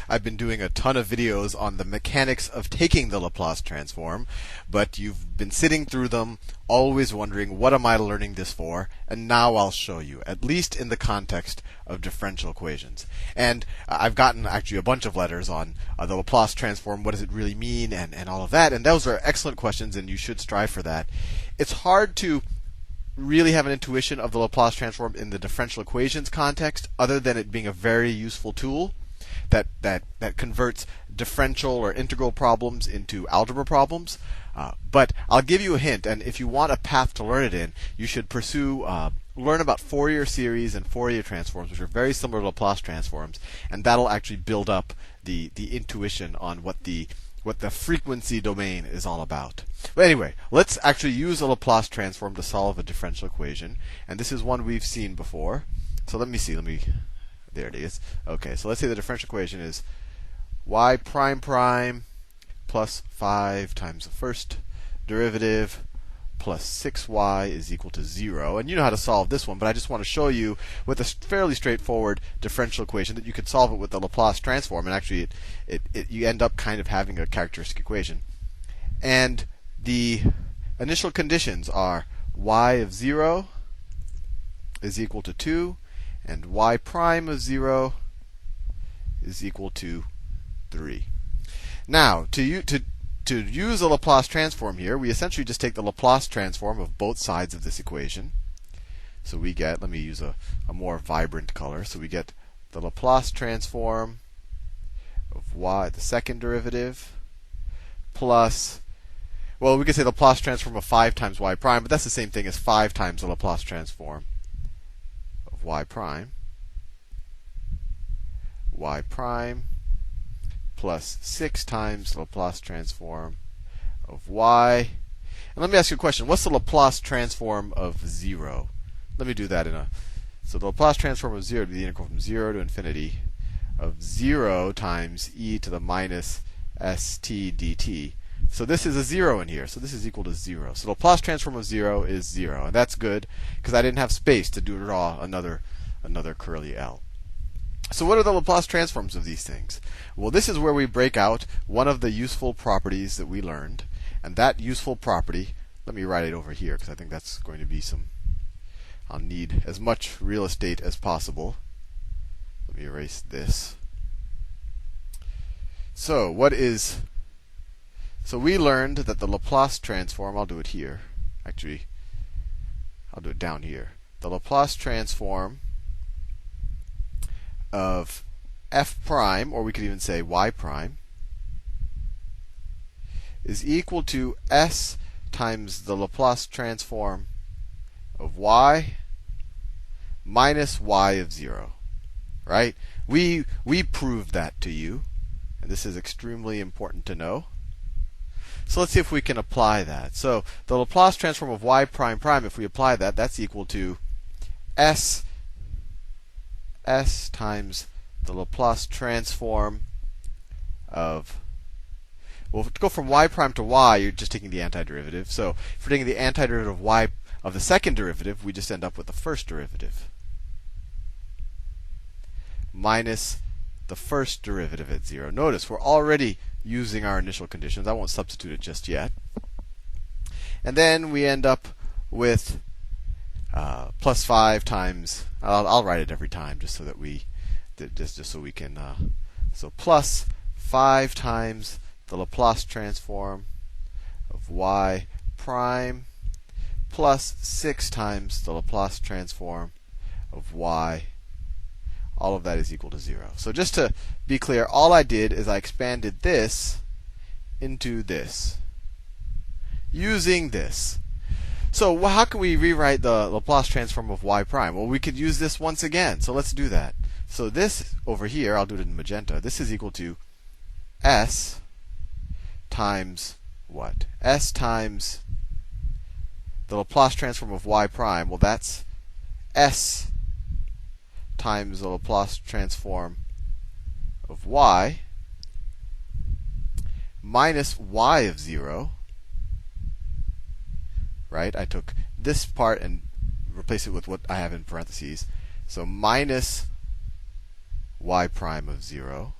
I've been doing a ton of videos on the mechanics of taking the Laplace transform, but you've been sitting through them, always wondering, what am I learning this for? And now I'll show you, at least in the context of differential equations. And I've gotten actually a bunch of letters on the Laplace transform, what does it really mean, and all of that. And those are excellent questions, and you should strive for that. It's hard to really have an intuition of the Laplace transform in the differential equations context, other than it being a very useful tool that converts differential or integral problems into algebra problems. But I'll give you a hint, and if you want a path to learn it in, you should pursue learn about Fourier series and Fourier transforms, which are very similar to Laplace transforms, and that'll actually build up the intuition on what the frequency domain is all about. But anyway, let's actually use a Laplace transform to solve a differential equation. And this is one we've seen before. So let me see. There it is. Okay, so let's say the differential equation is y prime prime plus 5 times the first derivative plus 6y is equal to 0. And you know how to solve this one, but I just want to show you with a fairly straightforward differential equation that you could solve it with the Laplace transform, and actually you end up kind of having a characteristic equation. And the initial conditions are y of 0 is equal to 2, and y prime of 0 is equal to 3. Now, to use a Laplace transform here, we essentially just take the Laplace transform of both sides of this equation. So we get, let me use a more vibrant color. So we get the Laplace transform of y, the second derivative, plus, well, we could say the Laplace transform of 5 times y prime, but that's the same thing as 5 times the Laplace transform of y prime plus 6 times the Laplace transform of y. And let me ask you a question. What's the Laplace transform of 0? Let me do that so the Laplace transform of 0 would be the integral from 0 to infinity of 0 times e to the minus st dt. So this is a 0 in here. So this is equal to 0. So the Laplace transform of 0 is 0. And that's good because I didn't have space to draw another curly L. So what are the Laplace transforms of these things? Well, this is where we break out one of the useful properties that we learned. And that useful property, let me write it over here because I think that's going to be I'll need as much real estate as possible. Let me erase this. So we learned that the Laplace transform, I'll do it here. Actually, I'll do it down here. The Laplace transform of f prime, or we could even say y prime, is equal to s times the Laplace transform of y minus y of 0. Right? We proved that to you, and this is extremely important to know. So let's see if we can apply that. So the Laplace transform of y prime prime, if we apply that, that's equal to s times the Laplace transform of, well, to go from y prime to y, you're just taking the antiderivative. So if we're taking the antiderivative of y of the second derivative, we just end up with the first derivative minus the first derivative at 0. Notice we're already using our initial conditions. I won't substitute it just yet. And then we end up with plus 5 times, I'll write it every time just so that just so we can, so plus 5 times the Laplace transform of y prime plus 6 times the Laplace transform of y. All of that is equal to 0. So just to be clear, all I did is I expanded this into this using this. So how can we rewrite the Laplace transform of y prime? Well, we could use this once again. So let's do that. So this over here, I'll do it in magenta. This is equal to s times what? S times the Laplace transform of y prime. Well, that's s times the Laplace transform of y minus y of 0. Right? I took this part and replaced it with what I have in parentheses. So minus y prime of 0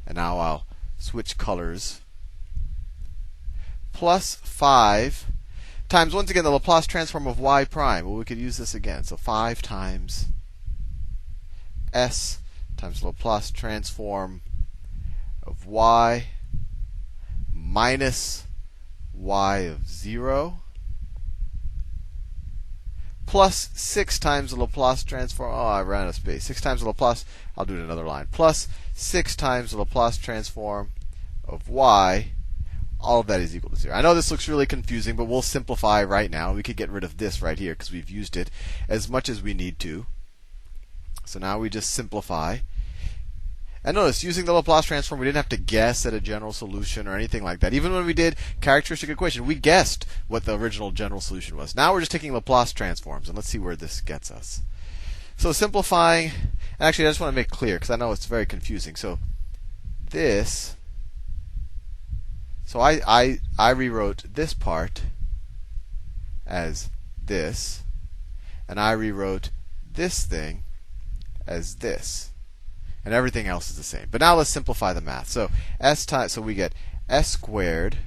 and now I'll switch colors, plus 5 times, once again, the Laplace transform of y prime. Well, we could use this again. So 5 times s times Laplace transform of y minus y of 0 plus 6 times the Laplace transform. Oh, I ran out of space. 6 times the Laplace. I'll do it in another line. Plus 6 times the Laplace transform of y. All of that is equal to 0. I know this looks really confusing, but we'll simplify right now. We could get rid of this right here because we've used it as much as we need to. So now we just simplify. And notice, using the Laplace transform, we didn't have to guess at a general solution or anything like that. Even when we did characteristic equation, we guessed what the original general solution was. Now we're just taking Laplace transforms, and let's see where this gets us. So simplifying, actually I just want to make clear because I know it's very confusing. So this, so I rewrote this part as this, and I rewrote this thing as this. And everything else is the same. But now let's simplify the math. So so we get s squared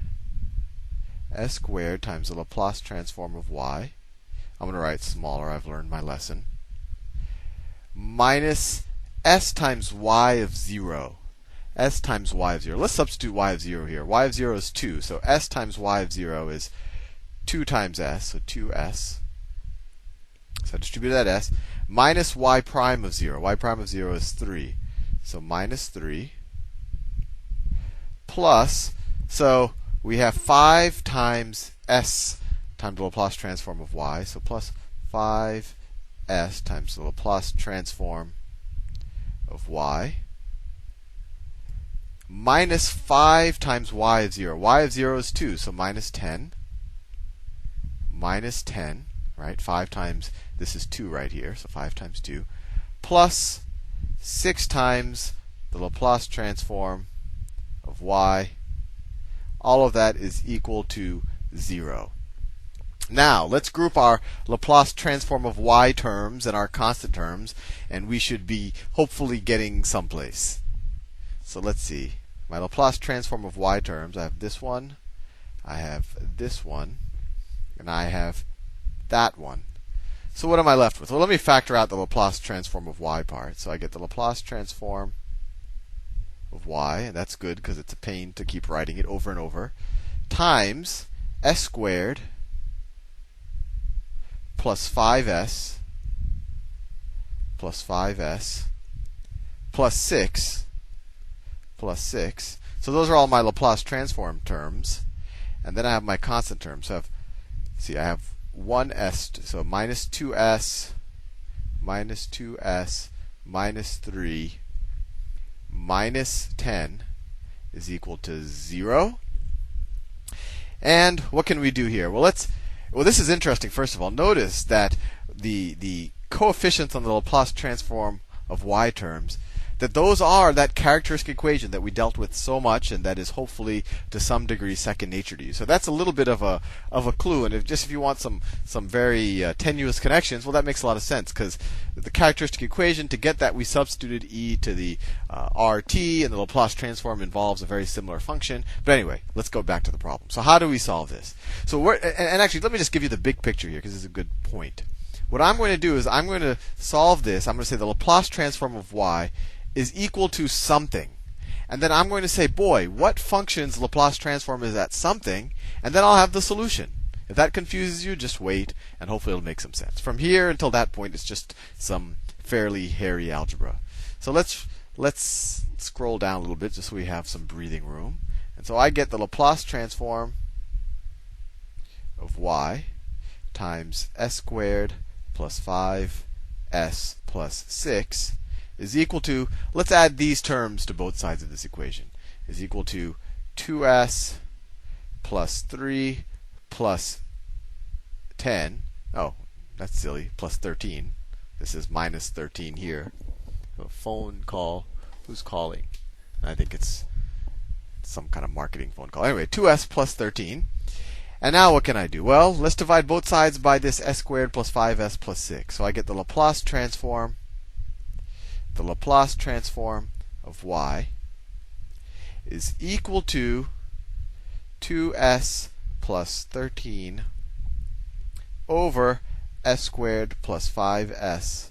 times the Laplace transform of y. I'm going to write smaller. I've learned my lesson. Minus s times y of 0. S times y of 0. Let's substitute y of 0 here. Y of 0 is 2. So s times y of 0 is 2 times s. So 2s. So I distribute that s. Minus y prime of 0. Y prime of 0 is 3. So minus 3 plus, so we have 5 times s times the Laplace transform of y. So plus 5s times the Laplace transform of y. Minus 5 times y of 0. Y of 0 is 2. So minus 10. Minus 10. Right? 5 times, this is 2 right here. So 5 times 2. Plus 6 times the Laplace transform of y. All of that is equal to 0. Now, let's group our Laplace transform of y terms and our constant terms, and we should be hopefully getting someplace. So let's see. My Laplace transform of y terms, I have this one, I have this one, and I have that one. So what am I left with? Well, let me factor out the Laplace transform of y part. So I get the Laplace transform of y, and that's good because it's a pain to keep writing it over and over, times s squared plus 5s plus 5s plus 6 plus 6. So those are all my Laplace transform terms. And then I have my constant terms. So I have 1s, so minus 2s, minus 2s, minus 3, minus 10 is equal to 0. And what can we do here? Well, this is interesting. First of all, notice that the coefficients on the Laplace transform of y terms, that those are that characteristic equation that we dealt with so much, and that is hopefully to some degree second nature to you. So that's a little bit of a clue. And if you want some very tenuous connections, well, that makes a lot of sense because the characteristic equation, to get that, we substituted e to the rt, and the Laplace transform involves a very similar function. But anyway, let's go back to the problem. So how do we solve this? So and actually, let me just give you the big picture here because this is a good point. What I'm going to do is I'm going to solve this. I'm going to say the Laplace transform of y is equal to something. And then I'm going to say, boy, what function's Laplace transform is at something? And then I'll have the solution. If that confuses you, just wait, and hopefully it'll make some sense. From here until that point, it's just some fairly hairy algebra. So let's scroll down a little bit just so we have some breathing room. And so I get the Laplace transform of y times s squared plus 5s plus 6 is equal to, let's add these terms to both sides of this equation, is equal to 2s plus 3 plus 10. Oh, that's silly. Plus 13. This is minus 13 here. A phone call. Who's calling? I think it's some kind of marketing phone call. Anyway, 2s plus 13. And now what can I do? Well, let's divide both sides by this s squared plus 5s plus 6. So I get the Laplace transform of y is equal to 2s plus 13 over s squared plus 5s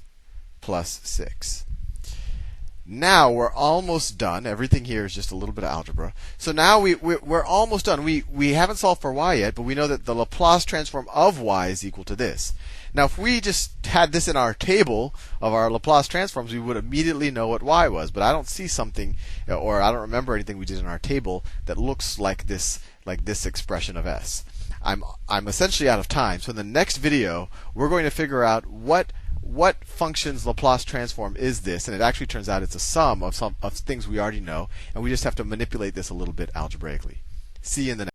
plus 6. Now we're almost done. Everything here is just a little bit of algebra. So now we're almost done. We haven't solved for y yet, but we know that the Laplace transform of y is equal to this. Now, if we just had this in our table of our Laplace transforms, we would immediately know what y was. But I don't see something, or I don't remember anything we did in our table that looks like this expression of s. I'm essentially out of time. So in the next video, we're going to figure out what function's Laplace transform is this, and it actually turns out it's a sum of things we already know, and we just have to manipulate this a little bit algebraically. See you in the next